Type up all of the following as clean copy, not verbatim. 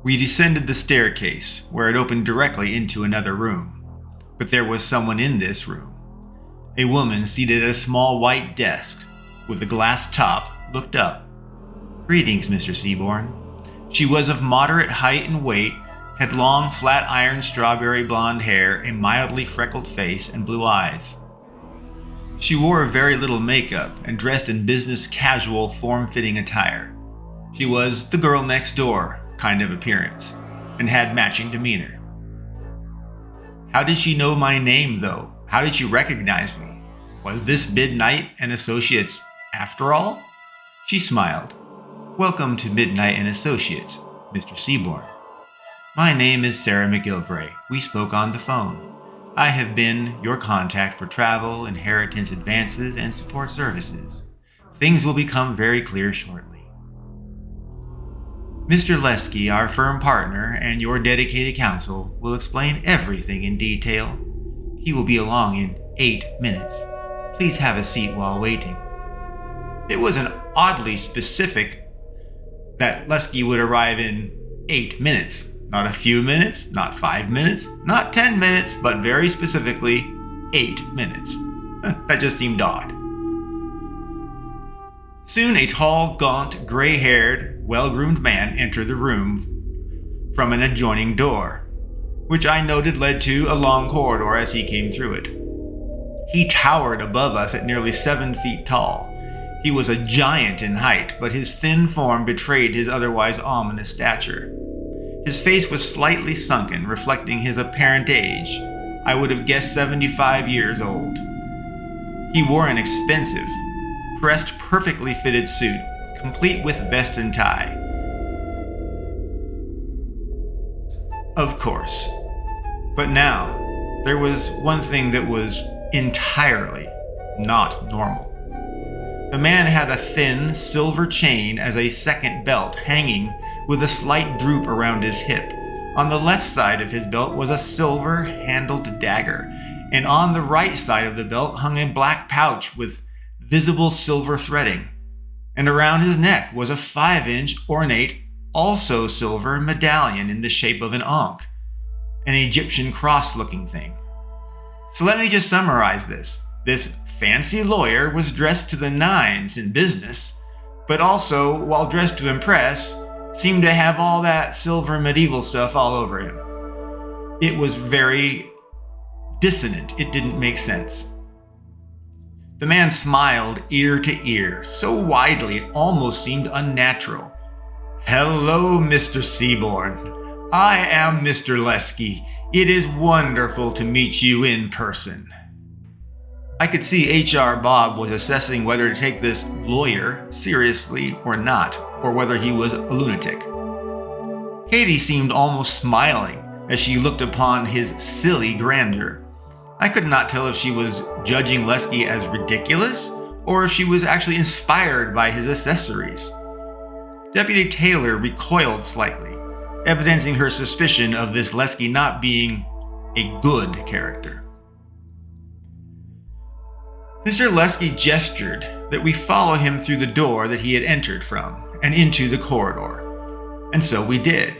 We descended the staircase, where it opened directly into another room. But there was someone in this room. A woman seated at a small white desk, with a glass top, looked up. "Greetings, Mr. Seaborn." She was of moderate height and weight, had long, flat-iron strawberry blonde hair, a mildly freckled face, and blue eyes. She wore very little makeup and dressed in business casual, form-fitting attire. She was the girl next door kind of appearance, and had matching demeanor. How did she know my name, though? How did she recognize me? Was this Midnight and Associates after all? She smiled. "Welcome to Midnight and Associates, Mr. Seaborn. My name is Sarah McGilvray. We spoke on the phone. I have been your contact for travel, inheritance advances, and support services. Things will become very clear shortly. Mr. Lesky, our firm partner, and your dedicated counsel will explain everything in detail. He will be along in 8 minutes. Please have a seat while waiting." It was an oddly specific that Lesky would arrive in 8 minutes. Not a few minutes, not 5 minutes, not 10 minutes, but very specifically 8 minutes. That just seemed odd. Soon a tall, gaunt, gray-haired, well-groomed man entered the room from an adjoining door, which I noted led to a long corridor as he came through it. He towered above us at nearly 7 feet tall. He was a giant in height, but his thin form betrayed his otherwise ominous stature. His face was slightly sunken, reflecting his apparent age. I would have guessed 75 years old. He wore an expensive, pressed, perfectly fitted suit, complete with vest and tie. Of course. But now, there was one thing that was entirely not normal. The man had a thin, silver chain as a second belt hanging with a slight droop around his hip. On the left side of his belt was a silver-handled dagger, and on the right side of the belt hung a black pouch with visible silver threading. And around his neck was a 5-inch ornate, also silver medallion in the shape of an ankh, an Egyptian cross-looking thing. So let me just summarize this. This fancy lawyer was dressed to the nines in business, but also, while dressed to impress, seemed to have all that silver medieval stuff all over him. It was very dissonant. It didn't make sense. The man smiled ear to ear, so widely it almost seemed unnatural. "Hello, Mr. Seaborn. I am Mr. Lesky. It is wonderful to meet you in person." I could see HR Bob was assessing whether to take this lawyer seriously or not, or whether he was a lunatic. Katie seemed almost smiling as she looked upon his silly grandeur. I could not tell if she was judging Lesky as ridiculous, or if she was actually inspired by his accessories. Deputy Taylor recoiled slightly, evidencing her suspicion of this Lesky not being a good character. Mr. Lesky gestured that we follow him through the door that he had entered from, and into the corridor. And so we did.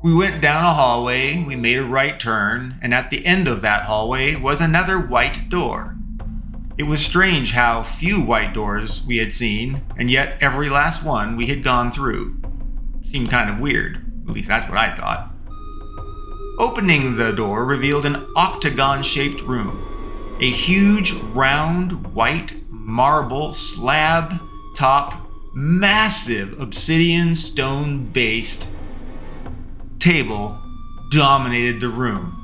We went down a hallway, we made a right turn, and at the end of that hallway was another white door. It was strange how few white doors we had seen, and yet every last one we had gone through. Seemed kind of weird, at least that's what I thought. Opening the door revealed an octagon-shaped room. A huge, round, white, marble, slab-top, massive obsidian stone-based table dominated the room.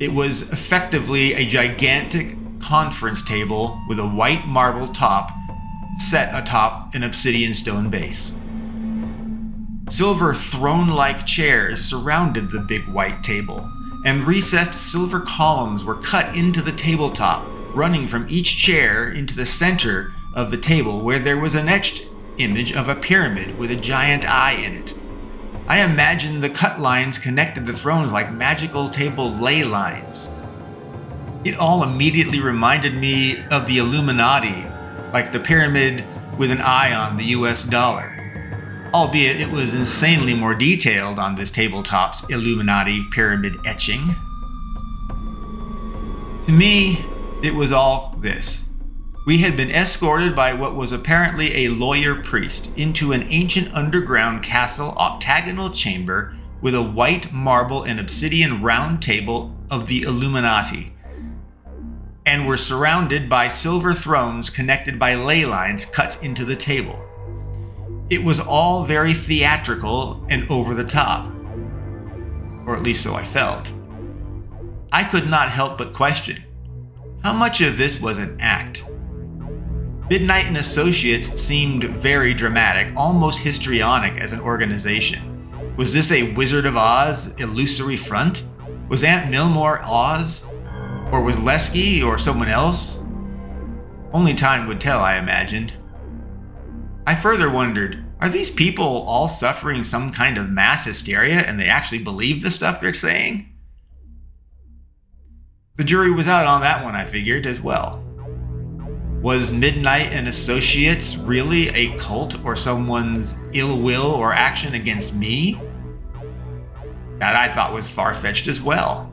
It was effectively a gigantic conference table with a white marble top set atop an obsidian stone base. Silver throne-like chairs surrounded the big white table, and recessed silver columns were cut into the tabletop, running from each chair into the center of the table, where there was an etched image of a pyramid with a giant eye in it. I imagined the cut lines connected the thrones like magical table ley lines. It all immediately reminded me of the Illuminati, like the pyramid with an eye on the US dollar. albeit it was insanely more detailed on this tabletop's Illuminati pyramid etching. To me, it was all this. We had been escorted by what was apparently a lawyer priest into an ancient underground castle octagonal chamber with a white marble and obsidian round table of the Illuminati, and were surrounded by silver thrones connected by ley lines cut into the table. It was all very theatrical and over the top, or at least so I felt. I could not help but question, how much of this was an act? Midnight and Associates seemed very dramatic, almost histrionic as an organization. Was this a Wizard of Oz illusory front? Was Aunt Millmore Oz? Or was Lesky or someone else? Only time would tell, I imagined. I further wondered, are these people all suffering some kind of mass hysteria and they actually believe the stuff they're saying? The jury was out on that one, I figured, as well. Was Midnight and Associates really a cult or someone's ill will or action against me? That I thought was far-fetched as well.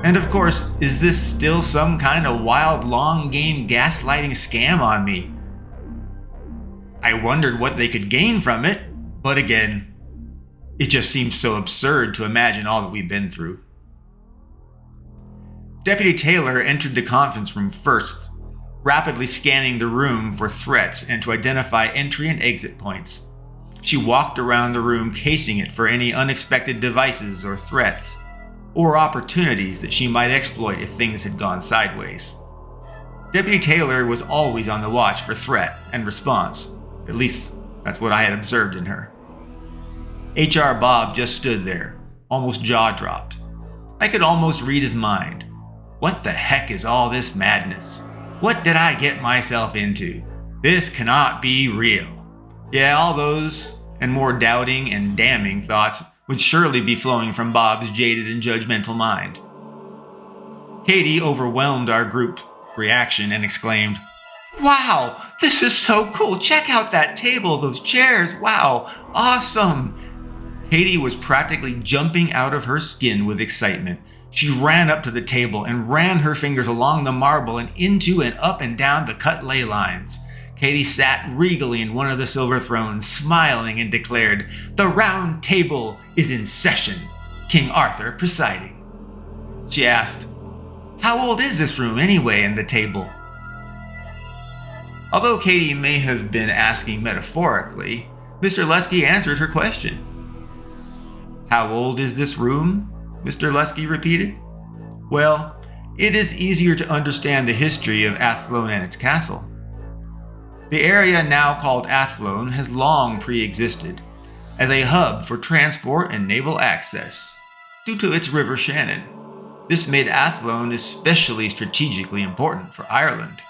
And of course, is this still some kind of wild long game gaslighting scam on me? I wondered what they could gain from it, but again, it just seems so absurd to imagine all that we've been through. Deputy Taylor entered the conference room first, rapidly scanning the room for threats and to identify entry and exit points. She walked around the room, casing it for any unexpected devices or threats, or opportunities that she might exploit if things had gone sideways. Deputy Taylor was always on the watch for threat and response. At least, that's what I had observed in her. H.R. Bob just stood there, almost jaw-dropped. I could almost read his mind. What the heck is all this madness? What did I get myself into? This cannot be real. Yeah, all those and more doubting and damning thoughts would surely be flowing from Bob's jaded and judgmental mind. Katie overwhelmed our group reaction and exclaimed, "Wow, this is so cool. Check out that table, those chairs. Wow, awesome." Katie was practically jumping out of her skin with excitement. She ran up to the table and ran her fingers along the marble and into and up and down the cut ley lines. Katie sat regally in one of the silver thrones, smiling, and declared, "The round table is in session, King Arthur presiding." She asked, "How old is this room anyway and the table?" Although Katie may have been asking metaphorically, Mr. Lusky answered her question. "How old is this room?" Mr. Lusky repeated. "Well, it is easier to understand the history of Athlone and its castle. The area now called Athlone has long pre-existed as a hub for transport and naval access due to its River Shannon. This made Athlone especially strategically important for Ireland.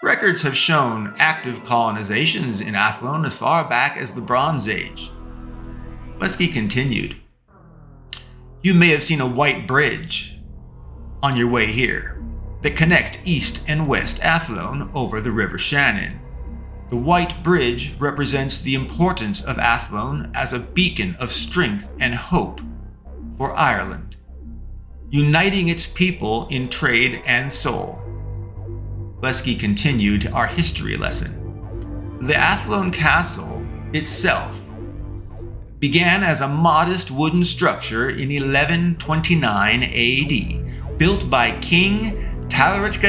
Records have shown active colonizations in Athlone as far back as the Bronze Age." Lesky continued, "You may have seen a white bridge on your way here that connects East and West Athlone over the River Shannon. The white bridge represents the importance of Athlone as a beacon of strength and hope for Ireland, uniting its people in trade and soul." Lesky continued our history lesson. The Athlone Castle itself began as a modest wooden structure in 1129 AD, built by King Talrich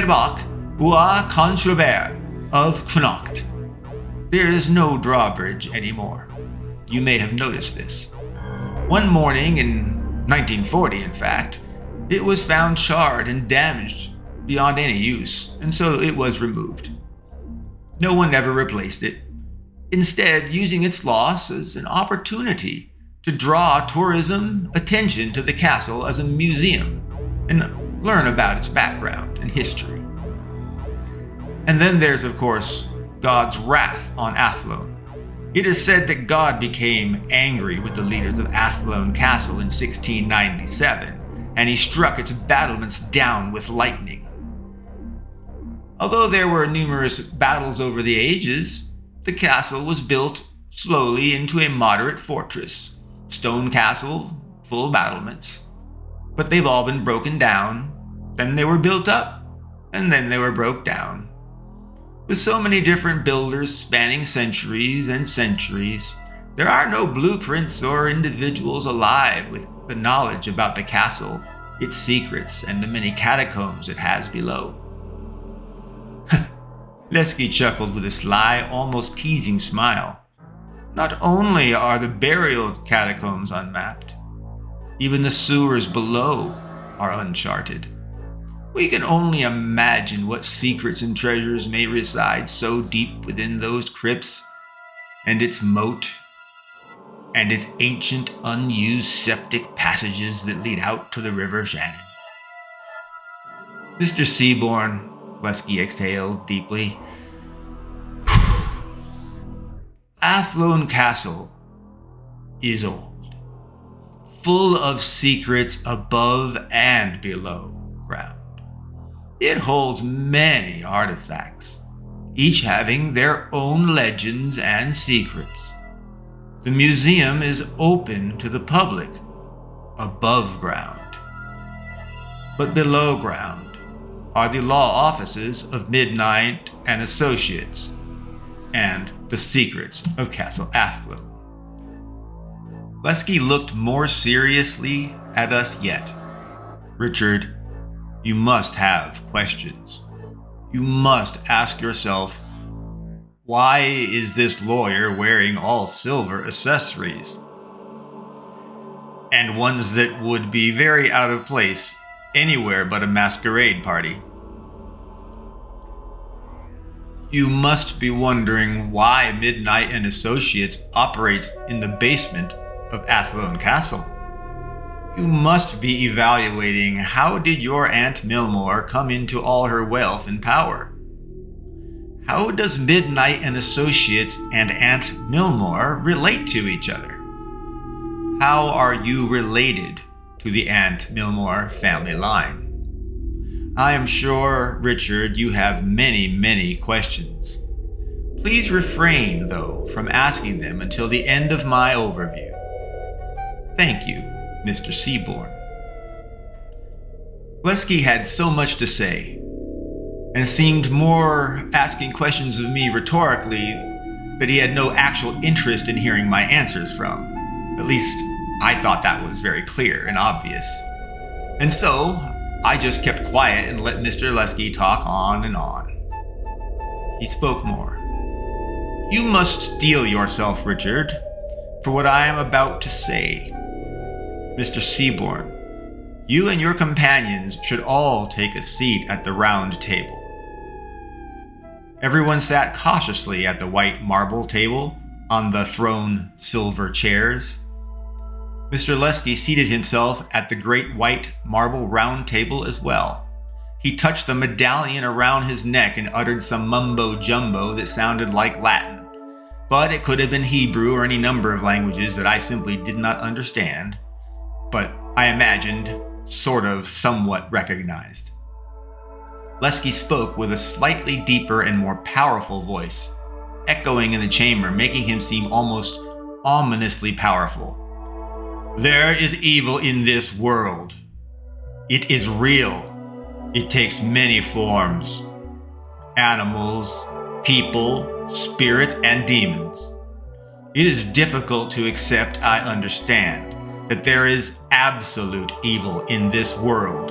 Ua Controver of Connacht. There is no drawbridge anymore. You may have noticed this. One morning in 1940, in fact, it was found charred and damaged beyond any use, and so it was removed. No one ever replaced it, instead using its loss as an opportunity to draw tourism attention to the castle as a museum and learn about its background and history. And then there's, of course, God's wrath on Athlone. It is said that God became angry with the leaders of Athlone Castle in 1697, and he struck its battlements down with lightning. Although there were numerous battles over the ages, the castle was built slowly into a moderate fortress, stone castle full of battlements. But they've all been broken down, then they were built up, and then they were broke down. With so many different builders spanning centuries and centuries, there are no blueprints or individuals alive with the knowledge about the castle, its secrets, and the many catacombs it has below. Lesky chuckled with a sly, almost teasing smile. Not only are the burial catacombs unmapped, even the sewers below are uncharted. We can only imagine what secrets and treasures may reside so deep within those crypts, and its moat, and its ancient unused septic passages that lead out to the River Shannon. Mr. Seaborn, Lesky exhaled deeply. Athlone Castle is old, full of secrets above and below ground. It holds many artifacts, each having their own legends and secrets. The museum is open to the public above ground, but below ground are the law offices of Midnight and Associates and the secrets of Castle Athlone. Lesky looked more seriously at us yet. Richard, you must have questions. You must ask yourself, why is this lawyer wearing all silver accessories? And ones that would be very out of place anywhere but a masquerade party. You must be wondering why Midnight and Associates operates in the basement of Athlone Castle. You must be evaluating how did your Aunt Milmore come into all her wealth and power? How does Midnight and Associates and Aunt Milmore relate to each other? How are you related to the Aunt Milmore family line? I am sure, Richard, you have many, many questions. Please refrain, though, from asking them until the end of my overview. Thank you, Mr. Seaborn. Lesky had so much to say, and seemed more asking questions of me rhetorically that he had no actual interest in hearing my answers from. At least, I thought that was very clear and obvious. And so, I just kept quiet and let Mr. Lesky talk on and on. He spoke more. You must steel yourself, Richard, for what I am about to say. Mr. Seaborn, you and your companions should all take a seat at the round table. Everyone sat cautiously at the white marble table on the thrown silver chairs. Mr. Lesky seated himself at the great white marble round table as well. He touched the medallion around his neck and uttered some mumbo-jumbo that sounded like Latin, but it could have been Hebrew or any number of languages that I simply did not understand, but I imagined somewhat recognized. Lesky spoke with a slightly deeper and more powerful voice, echoing in the chamber, making him seem almost ominously powerful. There is evil in this world. It is real. It takes many forms. Animals, people, spirits, and demons. It is difficult to accept, I understand, that there is absolute evil in this world,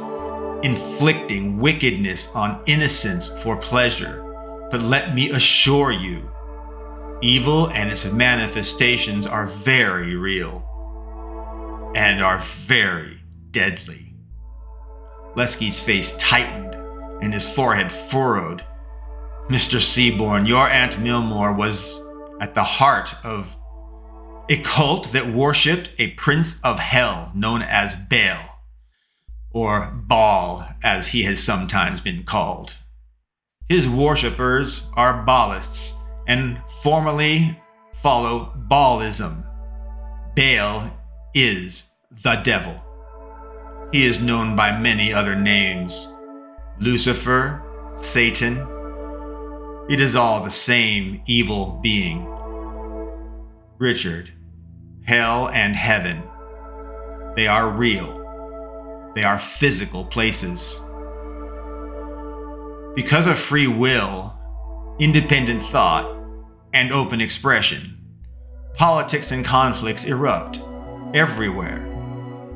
inflicting wickedness on innocence for pleasure. But let me assure you, evil and its manifestations are very real and are very deadly. Lesky's face tightened and his forehead furrowed. Mr. Seaborn, your Aunt Milmore was at the heart of a cult that worshipped a prince of hell known as Baal, or Baal as he has sometimes been called. His worshippers are Baalists and formally follow Baalism. Baal is the devil. He is known by many other names: Lucifer, Satan. It is all the same evil being. Richard, hell and heaven, they are real. They are physical places. Because of free will, independent thought, and open expression, politics and conflicts erupt everywhere,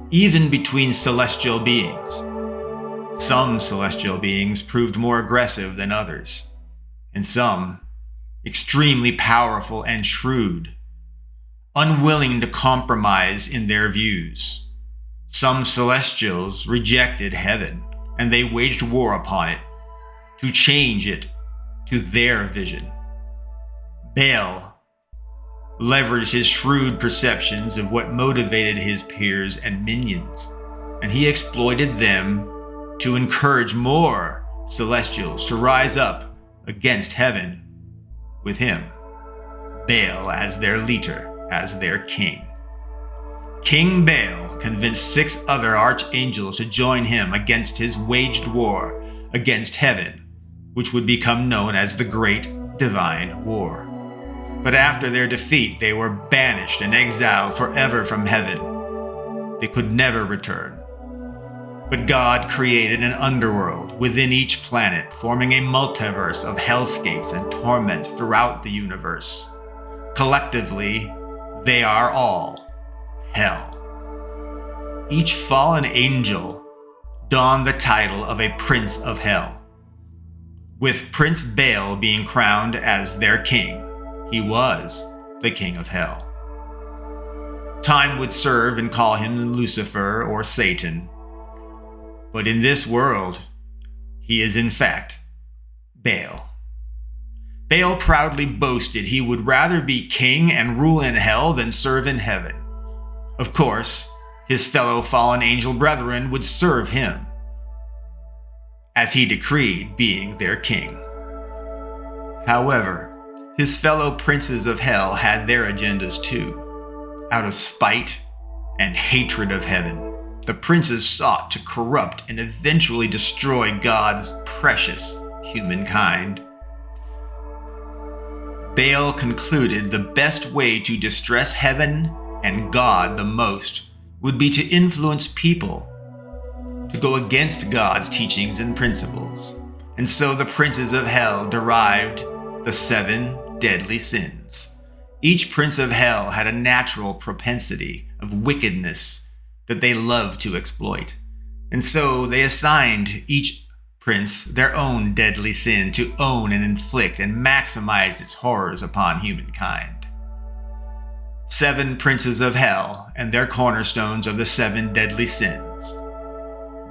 even between celestial beings. Some celestial beings proved more aggressive than others, and some extremely powerful and shrewd, unwilling to compromise in their views. Some celestials rejected heaven, and they waged war upon it to change it to their vision. Baal leveraged his shrewd perceptions of what motivated his peers and minions, and he exploited them to encourage more celestials to rise up against heaven with him, Baal as their leader, as their king. King Baal convinced 6 other archangels to join him against his waged war against heaven, which would become known as the Great Divine War. But after their defeat, they were banished and exiled forever from heaven. They could never return. But God created an underworld within each planet, forming a multiverse of hellscapes and torments throughout the universe. Collectively, they are all hell. Each fallen angel donned the title of a Prince of Hell, with Prince Baal being crowned as their king. He was the King of Hell. Time would serve and call him Lucifer or Satan, but in this world, he is in fact Baal. Baal proudly boasted he would rather be king and rule in hell than serve in heaven. Of course, his fellow fallen angel brethren would serve him, as he decreed being their king. However, his fellow princes of hell had their agendas too. Out of spite and hatred of heaven, the princes sought to corrupt and eventually destroy God's precious humankind. Baal concluded the best way to distress heaven and God the most would be to influence people to go against God's teachings and principles. And so the princes of hell derived the 7 deadly sins. Each prince of hell had a natural propensity of wickedness that they loved to exploit. And so they assigned each prince their own deadly sin to own and inflict and maximize its horrors upon humankind. 7 princes of hell and their cornerstones are the 7 deadly sins.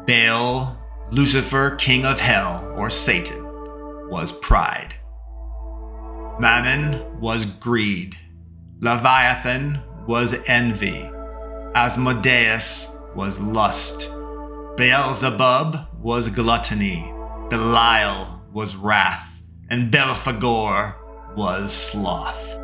Baal, Lucifer, king of hell, or Satan, was pride. Mammon was greed. Leviathan was envy. Asmodeus was lust. Beelzebub was gluttony. Belial was wrath. And Belphegor was sloth.